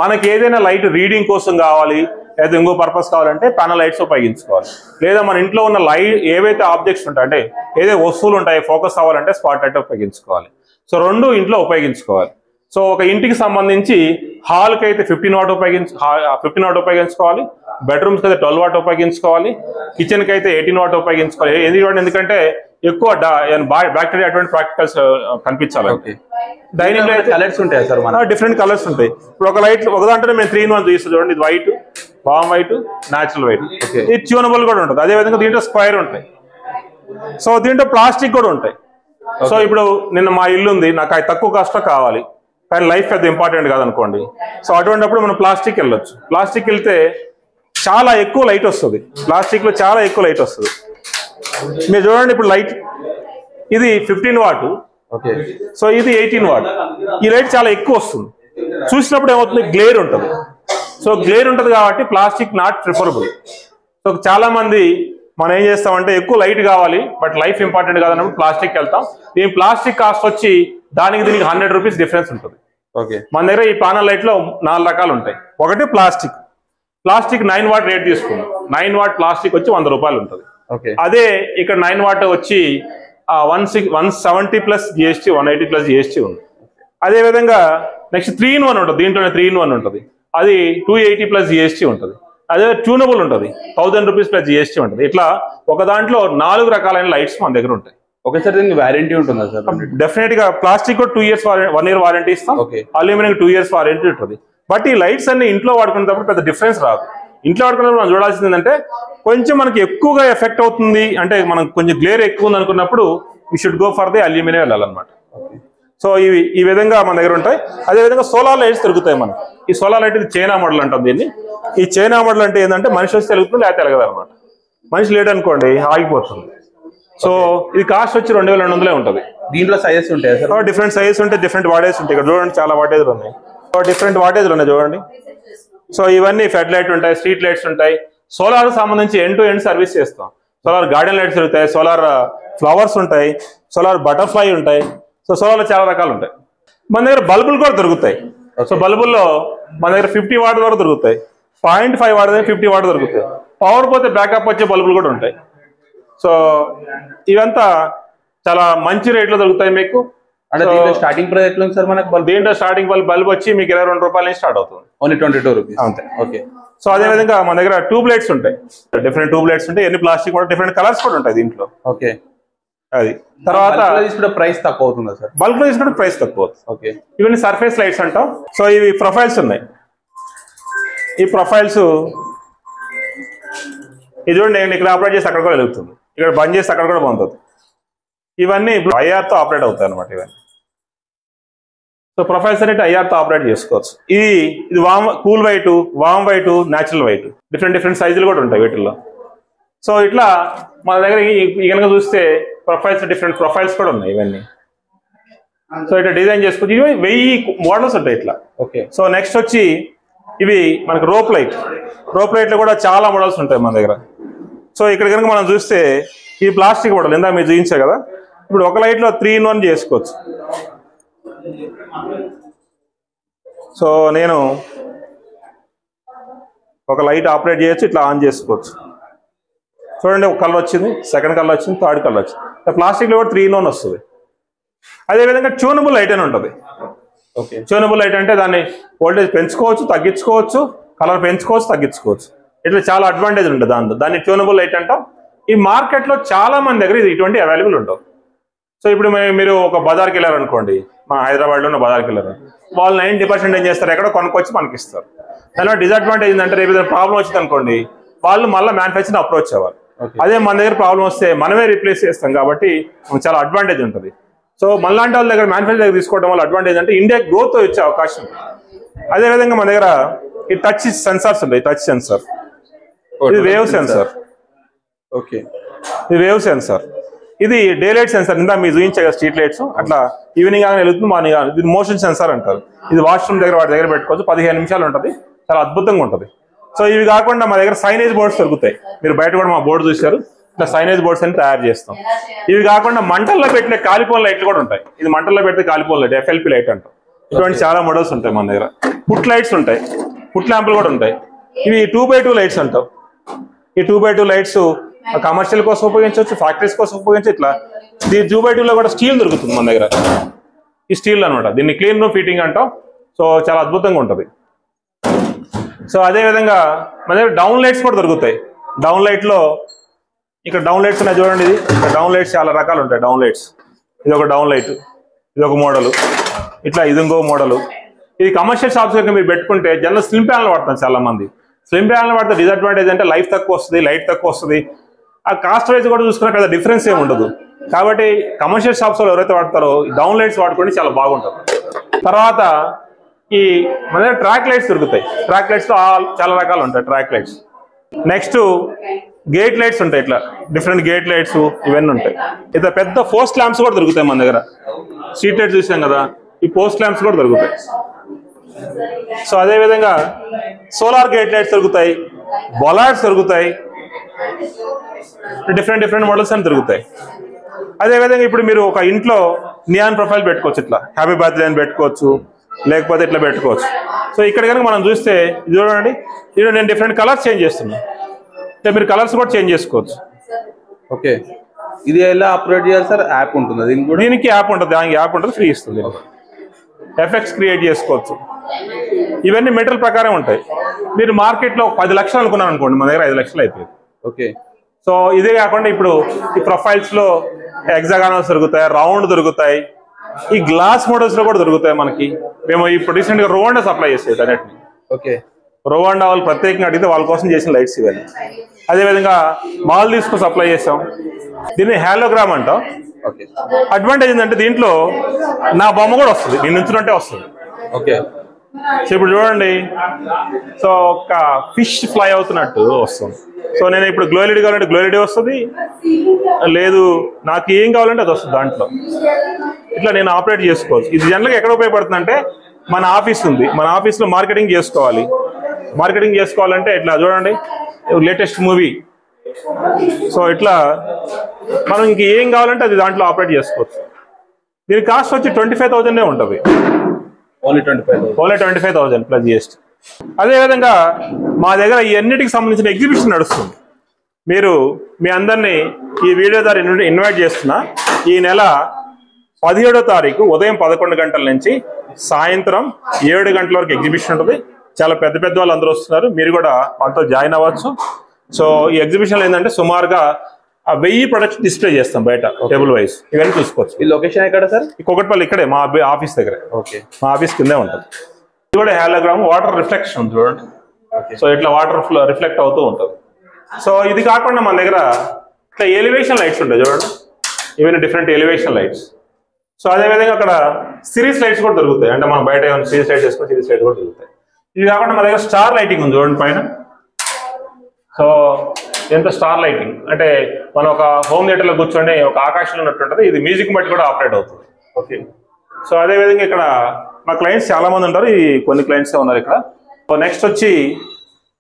మనకి ఏదైనా లైట్ రీడింగ్ కోసం కావాలి లేదా ఇంకో పర్పస్ కావాలంటే ప్యానల్ లైట్స్ ఉపయోగించుకోవాలి. లేదా మన ఇంట్లో ఉన్న లైట్ ఏవైతే ఆబ్జెక్ట్స్ ఉంటాయి అంటే ఏదైతే వస్తువులు ఉంటాయో ఫోకస్ అవ్వాలంటే స్పాట్ లైట్ ఉపయోగించుకోవాలి. సో 2 ఇంట్లో ఉపయోగించుకోవాలి. సో ఒక ఇంటికి సంబంధించి హాల్కి అయితే 15 వాట్ ఉపయోగించుకోవాలి, బెడ్రూమ్స్కి అయితే 12 వాట్ ఉపయోగించుకోవాలి, కిచెన్కి అయితే 18 వాట్ ఉపయోగించుకోవాలి. ఎందుకంటే ఎక్కువ బ్యాక్టీరియా అటువంటి ప్రాక్టికల్స్ కనిపించాలి. డైనింగ్ లో కలర్స్ ఉంటాయి సార్, డిఫరెంట్ కలర్స్ ఉంటాయి. ఇప్పుడు ఒక లైట్ ఒక దాంట్లో మేము 3 in 1 చూస్తాం చూడండి. ఇది వైట్, వామ్ వైట్, న్యాచురల్ వైట్. ఇది ట్యూనబుల్ కూడా ఉంటుంది. అదేవిధంగా దీంట్లో స్క్వైర్ ఉంటాయి. సో దీంట్లో ప్లాస్టిక్ కూడా ఉంటాయి. సో ఇప్పుడు నిన్న మా ఇల్లు ఉంది, నాకు అది తక్కువ కాస్ట్ కావాలి కానీ లైఫ్ పెద్ద ఇంపార్టెంట్ కాదనుకోండి. సో అటువంటిప్పుడు మనం ప్లాస్టిక్ వెళ్ళొచ్చు. ప్లాస్టిక్ వెళ్తే చాలా ఎక్కువ లైట్ వస్తుంది. ప్లాస్టిక్ లో చాలా ఎక్కువ లైట్ వస్తుంది. మీరు చూడండి ఇప్పుడు లైట్ ఇది 15 వాట్, సో ఇది 18 వాట్. ఈ లైట్ చాలా ఎక్కువ వస్తుంది. చూసినప్పుడు ఏమవుతుంది, గ్లేర్ ఉంటుంది. సో గ్లేర్ ఉంటుంది కాబట్టి ప్లాస్టిక్ నాట్ ప్రిఫరబుల్. సో చాలా మంది మనం ఏం చేస్తామంటే ఎక్కువ లైట్ కావాలి బట్ లైఫ్ ఇంపార్టెంట్ కాదన్నప్పుడు ప్లాస్టిక్ వెళ్తాం. దీని ప్లాస్టిక్ కాస్ట్ వచ్చి దీనికి 100 రూపీస్ డిఫరెన్స్ ఉంటుంది. ఓకే. మన దగ్గర ఈ ప్యానల్ లైట్ లో 4 రకాలు ఉంటాయి. ఒకటి ప్లాస్టిక్ 9 వాట్ రేట్ తీసుకున్నాం. 9 వాట్ ప్లాస్టిక్ వచ్చి 100 రూపాయలు ఉంటుంది. అదే ఇక్కడ 9 వాట్ వచ్చి 170 ప్లస్ GST, 180 ప్లస్ GST ఉంది. అదే విధంగా నెక్స్ట్ 3 in 1 ఉంటుంది. దీంట్లోనే 3 in 1 ఉంటుంది. అది 280 ప్లస్ GST ఉంటుంది. అదే ట్యూనబుల్ ఉంటుంది, 1000 రూపీస్ ప్లస్ GST ఉంటుంది. ఇట్లా ఒక దాంట్లో 4 రకాలైన లైట్స్ మన దగ్గర ఉంటాయి. ఓకే సార్, దీనికి వారంటీ ఉంటుందా సార్? డెఫినెట్ గా ప్లాస్టిక్ 2 years 1 year వారంటీ ఇస్తాం. అల్యూమినియం 2 years వారంటీ ఉంటుంది. బట్ ఈ లైట్స్ అన్ని ఇంట్లో వాడుకునేటప్పుడు పెద్ద డిఫరెన్స్ రాదు. ఇంట్లో వాడుకున్నప్పుడు మనం చూడాల్సింది ఏంటంటే కొంచెం మనకి ఎక్కువగా ఎఫెక్ట్ అవుతుంది అంటే మనం కొంచెం గ్లేర్ ఎక్కువ ఉంది అనుకున్నప్పుడు we should go for the aluminium వెళ్ళాలన్నమాట. సో ఇవి ఈ విధంగా మన దగ్గర ఉంటాయి. అదేవిధంగా సోలార్ లైట్స్ దొరుకుతాయి మనకి. ఈ సోలార్ లైట్ ఇది చైనా మోడల్ అంటాం దీన్ని. ఈ చైనా మోడల్ అంటే ఏంటంటే మనిషి వచ్చి తెలుగుతుంది లేకపోతే తెలగదు అనమాట. మనిషి లేడనుకోండి ఆగిపోతుంది. సో ఇది కాస్ట్ వచ్చి 2200 ఉంటుంది. దీంట్లో సైజెస్ ఉంటాయి సార్? డిఫరెంట్ సైజెస్ ఉంటాయి, డిఫరెంట్ వాటేజ్ ఉంటాయి. ఇక్కడ చూడండి చాలా వాటేజ్లు ఉన్నాయి, డిఫరెంట్ వాటేజ్లు ఉన్నాయి చూడండి. సో ఇవన్నీ ఫెడ్ లైట్ ఉంటాయి, స్ట్రీట్ లైట్స్ ఉంటాయి. సోలార్ సంబంధించి ఎండ్ టు ఎండ్ సర్వీస్ చేస్తాం. సోలార్ గార్డెన్ లైట్స్ దొరుకుతాయి, సోలార్ ఫ్లవర్స్ ఉంటాయి, సోలార్ బటర్ఫ్లై ఉంటాయి. సో సోలార్లో చాలా రకాలు ఉంటాయి. మన దగ్గర బల్బులు కూడా దొరుకుతాయి. సో బల్బుల్లో మన దగ్గర 50 వాట్ వరకు దొరుకుతాయి, 0.5 వాట్ 50 వాట్ దొరుకుతాయి. పవర్ పోతే బ్యాకప్ వచ్చే బల్బులు కూడా ఉంటాయి. సో ఇవంతా చాలా మంచి రేట్లో దొరుకుతాయి మీకు. అంటే స్టార్టింగ్ ప్రైస్ ఎట్లా ఉంది సార్ మనకు? దీంట్లో స్టార్టింగ్ బల్బ్ వచ్చి మీకు 22 రూపాయల నుంచి స్టార్ట్ అవుతుంది. ఓన్లీ 22 రూపీస్ అంతే. ఓకే. సో అదే విధంగా మన దగ్గర ట్యూబ్ లైట్స్ ఉంటాయి, డిఫరెంట్ ట్యూబ్ లైట్స్ ఉంటాయి. ఎన్ని ప్లాస్టిక్ కూడా డిఫరెంట్ కలర్స్ కూడా ఉంటాయి దీంట్లో. ఓకే. అది తర్వాత తీసుకుంటే ప్రైస్ తక్కువ అవుతుందా సార్? బల్క్ లో తీసుకుంటే ప్రైస్ తక్కువ అవుతుంది. ఓకే. ఇవన్నీ సర్ఫేస్ లైట్స్ అంటాం. సో ఇవి ప్రొఫైల్స్ ఉన్నాయి. ఈ ప్రొఫైల్స్ ఇది చూడండి, నేను ఇక్కడ ఆపరేట్ చేసి అక్కడ కూడా వెలుగుతుంది, ఇక్కడ బంద్ చేసి అక్కడ కూడా పొందుతుంది. ఇవన్నీ ఐఆర్తో ఆపరేట్ అవుతాయి అనమాట ఇవన్నీ. సో ప్రొఫైల్స్ అనేవి ఐఆర్తో ఆపరేట్ చేసుకోవచ్చు. ఇది కూల్ వైట్, వామ్ వైట్, న్యాచురల్ వైట్, డిఫరెంట్ సైజులు కూడా ఉంటాయి వీటిల్లో. సో ఇట్లా మన దగ్గర కనుక చూస్తే ప్రొఫైల్స్ డిఫరెంట్ ప్రొఫైల్స్ కూడా ఉన్నాయి ఇవన్నీ. సో ఇట్లా డిజైన్ చేసుకోవచ్చు. ఇవి 1000 మోడల్స్ ఉంటాయి ఇట్లా. ఓకే. సో నెక్స్ట్ వచ్చి ఇవి మనకు రోప్ లైట్లో కూడా చాలా మోడల్స్ ఉంటాయి మన దగ్గర. సో ఇక్కడ కనుక మనం చూస్తే ఈ ప్లాస్టిక్ మోడల్ ఇందా మీరు చూపించారు కదా, ఇప్పుడు ఒక లైట్లో 3-in-1 చేసుకోవచ్చు. సో నేను ఒక లైట్ ఆపరేట్ చేయొచ్చు, ఇట్లా ఆన్ చేసుకోవచ్చు. చూడండి, ఒక కలర్ వచ్చింది, సెకండ్ కలర్ వచ్చింది, థర్డ్ కలర్ వచ్చింది. ప్లాస్టిక్లో కూడా 3-in-1 వస్తుంది. అదేవిధంగా ట్యూనబుల్ లైట్ అని ఉంటుంది. ఓకే. ట్యూనబుల్ లైట్ అంటే దాన్ని వోల్టేజ్ పెంచుకోవచ్చు, తగ్గించుకోవచ్చు, కలర్ పెంచుకోవచ్చు, తగ్గించుకోవచ్చు. ఇట్లా చాలా అడ్వాంటేజ్ ఉంటుంది దాన్ని ట్యూనబుల్ లైట్ అంటాం. ఈ మార్కెట్లో చాలా మంది దగ్గర ఇది ఇటువంటి అవైలబుల్ ఉండవు. సో ఇప్పుడు మీరు ఒక బజార్కి వెళ్ళారనుకోండి, మా హైదరాబాద్లో ఉన్న బజార్కి వెళ్ళారు, వాళ్ళు 90% ఏం చేస్తారు, ఎక్కడో కొనుక్కొచ్చి మనకి ఇస్తారు. దానివల్ల డిసడ్వాంటేజ్ ఏంటంటే రేపు ఏదైనా ప్రాబ్లం వచ్చింది అనుకోండి, వాళ్ళు మళ్ళీ మ్యానుఫ్యాక్చరింగ్ అప్రోచ్ అవ్వాలి. అదే మన దగ్గర ప్రాబ్లం వస్తే మనమే రీప్లేస్ చేస్తాం కాబట్టి చాలా అడ్వాంటేజ్ ఉంటుంది. సో మనలాంటి వాళ్ళ దగ్గర మ్యానుఫ్యాక్చర్ దగ్గర తీసుకోవడం వల్ల అడ్వాంటేజ్ అంటే ఇండియా గ్రోత్ వచ్చే అవకాశం ఉంది. అదేవిధంగా మన దగ్గర ఈ టచ్ సెన్సార్స్ ఉంటాయి. టచ్ సెన్సార్, ఇది వేవ్ సెన్సార్. ఓకే. ఇది వేవ్ సెన్సార్, ఇది డే లైట్ సెన్సార్. ఇందా మీరు చూపించే కదా స్ట్రీట్ లైట్స్, అట్లా ఈవినింగ్ కానీ వెళ్తుంది, మార్నింగ్ కానీ. ఇది మోషన్ సెన్సార్ అంటారు. ఇది వాష్రూమ్ దగ్గర వాటి దగ్గర పెట్టుకోవచ్చు. 15 నిమిషాలు ఉంటుంది, చాలా అద్భుతంగా ఉంటుంది. సో ఇవి కాకుండా మా దగ్గర సైనేజ్ బోర్డ్స్ దొరుకుతాయి. మీరు బయట కూడా మా బోర్డు చూశారు, ఇట్లా సైనేజ్ బోర్డ్స్ అని తయారు చేస్తాం. ఇవి కాకుండా మంటల్లో పెట్టిన కాలిపోన్ లైట్లు కూడా ఉంటాయి. ఇది మంటల్లో పెడితే కాలిపోన్ లైట్, FLP లైట్ అంటాం. ఇటువంటి చాలా మోడల్స్ ఉంటాయి మన దగ్గర. ఫుట్ లైట్స్ ఉంటాయి, ఫుట్ ల్యాంపులు కూడా ఉంటాయి. ఇవి 2x2 లైట్స్ అంటాం. ఈ 2x2 లైట్స్ కమర్షియల్ కోసం ఉపయోగించవచ్చు, ఫ్యాక్టరీస్ కోసం ఉపయోగించవచ్చు. ఇట్లా ఈ 2x2లో కూడా స్టీల్ దొరుకుతుంది మన దగ్గర. ఈ స్టీల్ అనమాట, దీన్ని క్లీన్ రూమ్ ఫిట్టింగ్ అంటాం. సో చాలా అద్భుతంగా ఉంటుంది. సో అదేవిధంగా మన దగ్గర డౌన్ లైట్స్ కూడా దొరుకుతాయి. డౌన్ లైట్లో ఇక్కడ డౌన్ లైట్స్ ఉన్నాయి చూడండి. ఇది ఇక్కడ డౌన్ లైట్స్ చాలా రకాలు ఉంటాయి. డౌన్ లైట్స్, ఇది ఒక డౌన్ లైట్, ఇది ఒక మోడలు, ఇట్లా ఇది ఇంకో మోడలు. ఇది కమర్షియల్ షాప్స్ దగ్గర మీరు పెట్టుకుంటే జనరల్ స్లిమ్ ప్యానల్ వాడతారు చాలా మంది. స్లిమ్ ప్యానల్ వాడితే డిసడ్వాంటేజ్ అంటే లైఫ్ తక్కువ వస్తుంది, లైట్ తక్కువ వస్తుంది. ఆ కాస్ట్ వైజ్ కూడా చూసుకున్నా పెద్ద డిఫరెన్స్ ఏమి ఉండదు. కాబట్టి కమర్షియల్ షాప్స్ లో ఎవరైతే వాడతారో డౌన్ లైట్స్ వాడుకోండి, చాలా బాగుంటుంది. తర్వాత ఈ మన దగ్గర ట్రాక్ లైట్స్ దొరుకుతాయి. ట్రాక్ లైట్స్ లో చాలా రకాలు ఉంటాయి track lights. Next gate lights ఉంటాయి, ఇట్లా డిఫరెంట్ గేట్ లైట్స్ ఇవన్నీ ఉంటాయి. ఇట్లా పెద్ద పోస్ట్ ల్యాంప్స్ కూడా దొరుకుతాయి మన దగ్గర. స్ట్రీట్ లైట్స్ చూసాం కదా, ఈ పోస్ట్ ల్యాంప్స్ కూడా దొరుకుతాయి. సో అదేవిధంగా సోలార్ గేట్ లైట్స్ దొరుకుతాయి, బొలార్డ్స్ దొరుకుతాయి, డిఫరెంట్ మోడల్స్ అని దొరుకుతాయి. అదేవిధంగా ఇప్పుడు మీరు ఒక ఇంట్లో నియాన్ ప్రొఫైల్ పెట్టుకోవచ్చు, ఇట్లా హ్యాపీ బర్త్డే అని పెట్టుకోవచ్చు, లేకపోతే ఇట్లా పెట్టుకోవచ్చు. సో ఇక్కడ కనుక మనం చూస్తే చూడండి, ఇది నేను డిఫరెంట్ కలర్స్ చేంజ్ చేస్తున్నాను. అంటే మీరు కలర్స్ కూడా చేంజ్ చేసుకోవచ్చు. ఓకే. ఇది ఎలా ఆపరేట్ చేయాలి సార్? యాప్ ఉంటుంది దీనికి యాప్ ఉంటుంది, దానికి యాప్ ఉంటుంది, ఫ్రీ ఇస్తుంది. ఎఫెక్ట్స్ క్రియేట్ చేసుకోవచ్చు. ఇవన్నీ మెటీరియల్ ప్రకారం ఉంటాయి. మీరు మార్కెట్లో 10 లక్షలు అనుకున్నాను అనుకోండి, మన దగ్గర 5 లక్షలు అయిపోయింది. ఓకే. సో ఇదే కాకుండా ఇప్పుడు ఈ ప్రొఫైల్స్ లో హెక్సాగానల్స్ దొరుకుతాయి, రౌండ్ దొరుకుతాయి, ఈ గ్లాస్ మోడల్స్ లో కూడా దొరుకుతాయి మనకి. మేము ఇప్పుడు రీసెంట్ గా రోవాండా సప్లై చేసేది అన్నిటిని. ఓకే. రోవాండా వాళ్ళు ప్రత్యేకంగా అడిగితే వాళ్ళ కోసం చేసిన లైట్స్ ఇవన్నీ. అదేవిధంగా మాల్దీవ్స్ కు సప్లై చేసాం. దీన్ని హాలోగ్రామ్ అంటాం. ఓకే. అడ్వాంటేజ్ ఏంటంటే దీంట్లో నా బొమ్మ కూడా వస్తుంది, నేను నుంచున్నట్టే వస్తుంది. ఓకే. సో ఇప్పుడు చూడండి, సో ఒక ఫిష్ ఫ్లై అవుతున్నట్టు వస్తుంది. సో నేను ఇప్పుడు గ్లో ఎల్ఈడి కావాలంటే గ్లో ఎల్ఈడి వస్తుంది, లేదు నాకు ఏం కావాలంటే అది వస్తుంది దాంట్లో. ఇట్లా నేను ఆపరేట్ చేసుకోవచ్చు. ఇది జనరల్గా ఎక్కడ ఉపయోగపడుతుంది అంటే మన ఆఫీస్ ఉంది, మన ఆఫీస్లో మార్కెటింగ్ చేసుకోవాలి. మార్కెటింగ్ చేసుకోవాలంటే ఇట్లా చూడండి, లేటెస్ట్ మూవీ. సో ఇట్లా మనం ఇంక ఏం కావాలంటే అది దాంట్లో ఆపరేట్ చేసుకోవచ్చు. దీని కాస్ట్ వచ్చి 25,000 ఉంటుంది. Only 25,000 plus GST. అదేవిధంగా మా దగ్గర ఈ అన్నిటికి సంబంధించిన ఎగ్జిబిషన్ నడుస్తుంది. మీరు మీ అందరినీ ఈ వీడియో ద్వారా ఇన్వైట్ చేస్తున్నా. ఈ నెల 17వ తారీఖు ఉదయం 11 గంటల నుంచి సాయంత్రం 7 గంటల వరకు ఎగ్జిబిషన్ ఉంటుంది. చాలా పెద్ద పెద్ద వాళ్ళు అందరూ వస్తున్నారు. మీరు కూడా వాళ్ళతో జాయిన్ అవ్వచ్చు. సో ఈ ఎగ్జిబిషన్ ఏంటంటే సుమారుగా 1000 ప్రొడక్ట్స్ డిస్ప్లే చేస్తాం బయట టేబుల్ వైజ్. ఇవన్నీ చూసుకోవచ్చు. ఈ లొకేషన్ ఎక్కడ సార్? ఈ కుకట్పల్లి ఇక్కడే మా ఆఫీస్ దగ్గరే. ఓకే. మా ఆఫీస్ కిందే ఉంటుంది. ఇది కూడా హాలోగ్రామ్ వాటర్ రిఫ్లెక్షన్ చూడండి. సో ఇట్లా వాటర్ రిఫ్లెక్ట్ అవుతూ ఉంటుంది. సో ఇది కాకుండా మన దగ్గర ఇట్లా ఎలివేషన్ లైట్స్ ఉంటాయి చూడండి. ఇవన్నీ డిఫరెంట్ ఎలివేషన్ లైట్స్. సో అదేవిధంగా అక్కడ సిరీస్ లైట్స్ కూడా దొరుకుతాయి. అంటే మనం బయట ఏమైనా సిరీస్ లైట్స్ వేసుకొని సిరీస్ లైట్స్ కూడా దొరుకుతాయి. ఇది కాకుండా మన దగ్గర స్టార్ లైటింగ్ ఉంది చూడండి పైన. సో ఎంత స్టార్ లైటింగ్ అంటే మనం ఒక హోమ్ థియేటర్లో కూర్చొని ఒక ఆకాశంలో ఉన్నట్టుంటుంది. ఇది మ్యూజిక్ బట్టి కూడా ఆపరేట్ అవుతుంది. ఓకే. సో అదేవిధంగా ఇక్కడ మా క్లయింట్స్ చాలా మంది ఉంటారు. ఈ కొన్ని క్లయింట్స్ ఉన్నారు ఇక్కడ. నెక్స్ట్ వచ్చి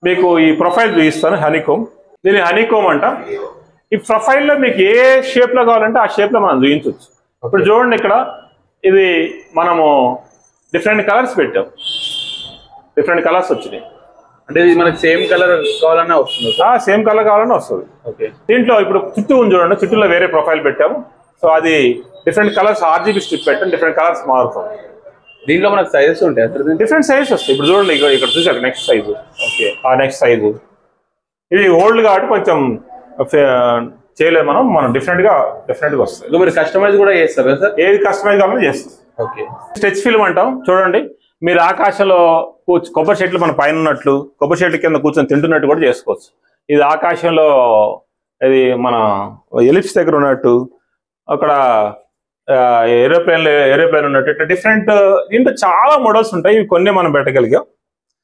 మీకు ఈ ప్రొఫైల్ చూపిస్తాను. హనీకోమ్. దీని హనీకోమ్ అంట. ఈ ప్రొఫైల్లో మీకు ఏ షేప్లో కావాలంటే ఆ షేప్లో మనం చూపించవచ్చు. ఇప్పుడు చూడండి ఇక్కడ ఇది మనము డిఫరెంట్ కలర్స్ పెట్టాం. డిఫరెంట్ కలర్స్ వచ్చినాయి. అంటే ఇది మనకి సేమ్ కలర్ కావాలన్నా వస్తుంది? సేమ్ కలర్ కావాలన్నా వస్తుంది. ఓకే. దీంట్లో ఇప్పుడు చుట్టూ ఉంది చూడండి. చుట్టూలో వేరే ప్రొఫైల్ పెట్టాము. సో అది డిఫరెంట్ కలర్స్ RGB స్ట్రిప్ పెట్టాం. డిఫరెంట్ కలర్స్ మారుతాం. దీంట్లో మనకు సైజెస్ ఉంటాయి సార్? డిఫరెంట్ సైజెస్ వస్తాయి. ఇప్పుడు చూడండి ఇక్కడ చూసారు నెక్స్ట్ సైజు. ఓకే. ఆ నెక్స్ట్ సైజు ఇది ఓల్డ్ కాబట్టి కొంచెం చేయలేదు. మనం డిఫరెంట్గా వస్తాయి. మీరు కస్టమైజ్ కూడా చేస్తారు కదా సార్? ఏది కస్టమైజ్ కావాలని చేస్తాం. ఓకే. స్ట్రెచ్ ఫిల్మ్ అంటాం చూడండి. మీరు ఆకాశంలో కొబ్బరి చెట్లు మన పైన ఉన్నట్లు, కొబ్బరి చెట్ల కింద కూర్చొని తింటున్నట్టు కూడా చేసుకోవచ్చు. ఇది ఆకాశంలో ఇది మన ఎలిప్స్ దగ్గర ఉన్నట్టు, అక్కడ ఏరోప్లేన్ ఉన్నట్టు, ఇట్లా డిఫరెంట్ దీంట్లో చాలా మోడల్స్ ఉంటాయి. ఇవి కొన్ని మనం పెట్టగలిగాం.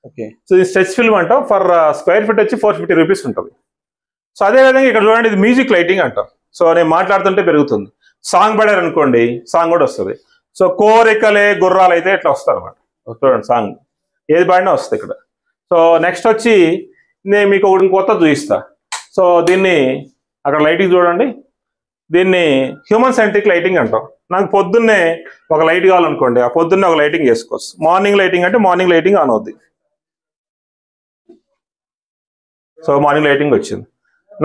ఓకే. సో ఇది స్ట్రెచ్ ఫిల్మ్ అంటాం. ఫర్ స్క్వేర్ ఫీట్ వచ్చి 450 రూపీస్ ఉంటుంది. సో అదేవిధంగా ఇక్కడ చూడండి ఇది మ్యూజిక్ లైటింగ్ అంటాం. సో నేను మాట్లాడుతుంటే పెరుగుతుంది. సాంగ్ పాడారు అనుకోండి సాంగ్ కూడా వస్తుంది. సో కోరికలే గుర్రాలు అయితే ఇట్లా వస్తుంది అనమాట. చూడండి సాంగ్ ఏది పాడినా వస్తుంది ఇక్కడ. సో నెక్స్ట్ వచ్చి నేను మీకు ఒకటి కొత్త చూపిస్తా. సో దీన్ని అక్కడ లైటింగ్ చూడండి. దీన్ని హ్యూమన్ సెంట్రిక్ లైటింగ్ అంటాం. నాకు పొద్దున్నే ఒక లైట్ కావాలనుకోండి, ఆ పొద్దున్నే ఒక లైటింగ్ చేసుకోవచ్చు. మార్నింగ్ లైటింగ్ అంటే మార్నింగ్ లైటింగ్ ఆన్ అవుద్ది. సో మార్నింగ్ లైటింగ్ వచ్చింది.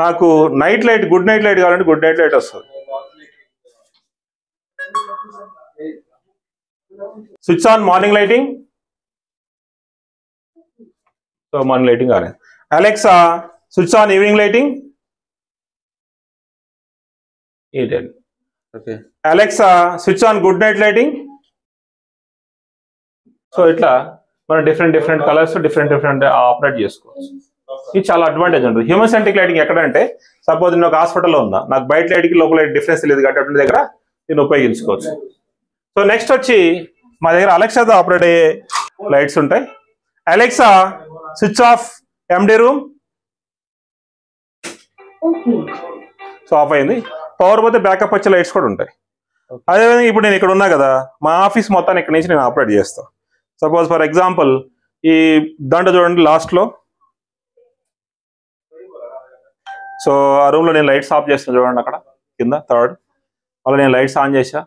నాకు night light good night light కావాలంటే గుడ్ నైట్ లైట్ వస్తుంది. Switch on morning lighting. So morning lighting కాలేదు. Alexa switch on evening lighting. Okay. Alexa switch on good night lighting. So ఇట్లా మనం different colours different operate చేసుకోవచ్చు. ఇది చాలా advantage ఉంటుంది. Human centric lighting ఎక్కడంటే suppose నేను ఒక హాస్పిటల్లో ఉన్నా, నాకు బయట లైట్కి లోపల లైట్ డిఫరెన్స్ లేదు కాబట్టి అటువంటి దగ్గర దీన్ని ఉపయోగించుకోవచ్చు. సో నెక్స్ట్ వచ్చి మా దగ్గర అలెక్సాతో ఆపరేట్ అయ్యే లైట్స్ ఉంటాయి. Alexa switch of MD room. So of అయింది. పవర్ పోతే బ్యాకప్ వచ్చే లైట్స్ కూడా ఉంటాయి. అదేవిధంగా ఇప్పుడు నేను ఇక్కడ ఉన్నా కదా, మా ఆఫీస్ మొత్తాన్ని ఇక్కడ నుంచి నేను ఆపరేట్ చేస్తాను. సపోజ్ ఫర్ ఎగ్జాంపుల్ ఈ దాంట్లో చూడండి లాస్ట్లో. సో ఆ రూమ్లో నేను లైట్స్ ఆఫ్ చేస్తాను చూడండి అక్కడ కింద థర్డ్. అలా నేను లైట్స్ ఆన్ చేసా.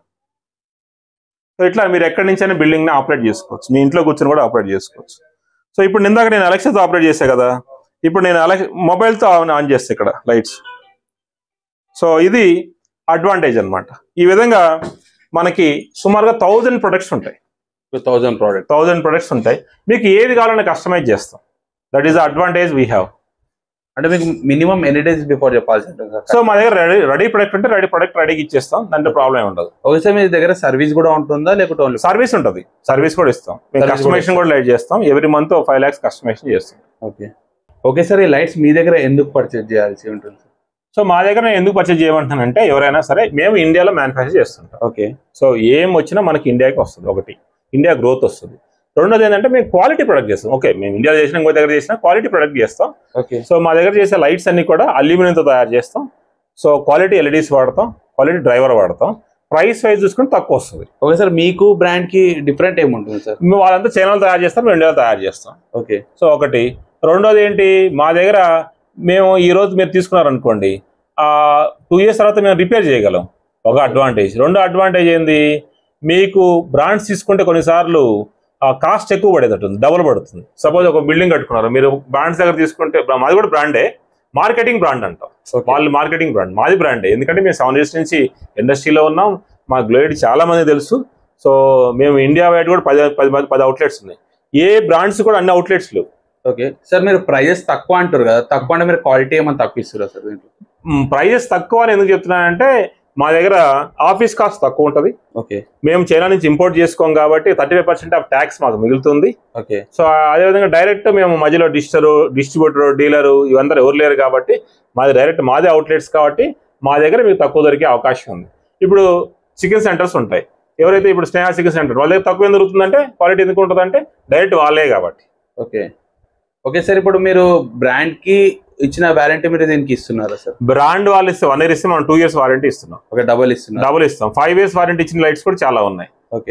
సో ఇట్లా మీరు ఎక్కడి నుంచైనా బిల్డింగ్ని ఆపరేట్ చేసుకోవచ్చు. మీ ఇంట్లో కూర్చొని కూడా ఆపరేట్ చేసుకోవచ్చు. సో ఇప్పుడు ఇందాక నేను అలెక్సాతో ఆపరేట్ చేశాను కదా, ఇప్పుడు నేను మొబైల్తో ఆన్ చేస్తాను ఇక్కడ లైట్స్. సో ఇది అడ్వాంటేజ్ అనమాట. ఈ విధంగా మనకి సుమారుగా 1000 ప్రొడక్ట్స్ ఉంటాయి. 1000 ప్రొడక్ట్స్ ఉంటాయి. మీకు ఏది కావాలని కస్టమైజ్ చేస్తాం. That is the advantage we have. అంటే మీకు మినిమం ఎన్ని డేస్ బిఫోర్ చెప్పాల్సి ఉంటుంది? సో మా దగ్గర రెడీ ప్రొడక్ట్ ఉంటే రెడీకి ఇచ్చేస్తాం. దాంట్లో ప్రాబ్లం ఉండదు. ఒకసారి మీ దగ్గర సర్వీస్ కూడా ఉంటుందా లేకపోతే ఓన్లీ? సర్వీస్ ఉంటుంది. సర్వీస్ కూడా ఇస్తాం. కస్టమైజేషన్ కూడా లైట్ చేస్తాం. ఎవ్రీ మంత్ 5 lakhs కస్టమైజేషన్ చేస్తాం. Okay sir. ఈ లైట్స్ మీ దగ్గర ఎందుకు పర్చేజ్ చేయాల్సి ఉంటుంది? సో మా దగ్గర నేను ఎందుకు పర్చేజ్ చేయమంటానంటే ఎవరైనా సరే మేము ఇండియాలో మ్యానుఫ్యాక్చర్ చేస్తుంటాం. ఓకే. సో ఏం వచ్చినా మనకి ఇండియాకి వస్తుంది. ఒకటి ఇండియా గ్రోత్ వస్తుంది. రెండోది ఏంటంటే మేము క్వాలిటీ ప్రొడక్ట్ చేస్తాం. ఓకే మేము ఇండియాలో చేసిన ఇంకో దగ్గర చేసిన క్వాలిటీ ప్రొడక్ట్ చేస్తాం. ఓకే. సో మా దగ్గర చేసే లైట్స్ అన్ని కూడా అల్యూమినియంతో తయారు చేస్తాం. సో క్వాలిటీ LEDs వాడతాం, క్వాలిటీ డ్రైవర్ వాడతాం. ప్రైస్ వైజ్ చూసుకుంటే తక్కువ వస్తుంది. Okay sir. మీకు బ్రాండ్ కి డిఫరెంట్ ఏముంటుంది సార్? వాళ్ళంతా చైనాలో తయారు చేస్తాం, మేము ఇండియాలో తయారు చేస్తాం. ఓకే. సో ఒకటి. రెండోది ఏంటి, మా దగ్గర మేము ఈ రోజు మీరు తీసుకున్నారనుకోండి 2 years తర్వాత మేము రిపేర్ చేయగలం. ఒక అడ్వాంటేజ్. రెండో అడ్వాంటేజ్ ఏంది, మీకు బ్రాండ్స్ తీసుకుంటే కొన్నిసార్లు కాస్ట్ ఎక్కువ పడేటట్టుంది, డబుల్ పడుతుంది. సపోజ్ ఒక బిల్డింగ్ కట్టుకున్నారు, మీరు బ్రాండ్స్ దగ్గర తీసుకుంటే మాది కూడా బ్రాండే, మార్కెటింగ్ బ్రాండ్ అంటాం. వాళ్ళు మార్కెటింగ్ బ్రాండ్, మాది బ్రాండే. ఎందుకంటే మేము 7 years నుంచి ఇండస్ట్రీలో ఉన్నాం. మా గ్లోయిడ్ చాలా మంది తెలుసు. సో మేము ఇండియా వైడ్ కూడా 10 outlets ఉన్నాయి. ఏ బ్రాండ్స్ కూడా అన్ని అవుట్లెట్స్ లేవు. ఓకే సార్, మీరు ప్రైజెస్ తక్కువ అంటారు కదా, తక్కువ అంటే మీరు క్వాలిటీ ఏమైనా తక్కువ ఇస్తారా సార్ దీంట్లో? ప్రైజెస్ తక్కువ అని ఎందుకు చెప్తున్నానంటే మా దగ్గర ఆఫీస్ కాస్ట్ తక్కువ ఉంటుంది. ఓకే, మేము చైనా నుంచి ఇంపోర్ట్ చేసుకోం కాబట్టి 35% ఆఫ్ ట్యాక్స్ మాకు మిగులుతుంది. ఓకే, సో అదేవిధంగా డైరెక్ట్ మేము మధ్యలో డిస్ట్రిబ్యూటర్ డీలర్ ఇవందరూ ఎవరు లేరు కాబట్టి మాది డైరెక్ట్ మాదే అవుట్లెట్స్ కాబట్టి మా దగ్గర మీకు తక్కువ దొరికే అవకాశం ఉంది. ఇప్పుడు చికెన్ సెంటర్స్ ఉంటాయి, ఎవరైతే ఇప్పుడు స్నేహ చికెన్ సెంటర్ వాళ్ళ దగ్గర తక్కువ ఎందుకు దొరుకుతుందంటే క్వాలిటీ ఎందుకు ఉంటుంది అంటే డైరెక్ట్ వాళ్ళే కాబట్టి. ఓకే, ఓకే సార్, ఇప్పుడు మీరు బ్రాండ్ కి ఇచ్చిన వారంటీ మీరు దీనికి ఇస్తున్నారా సార్? బ్రాండ్ వాళ్ళు ఇస్తే 1 year ఇస్తే మనం 2 years వారంటీ ఇస్తున్నాం. ఓకే, డబుల్ ఇస్తున్నాం. 5 years వారంటీ ఇచ్చిన లైట్స్ కూడా చాలా ఉన్నాయి. ఓకే.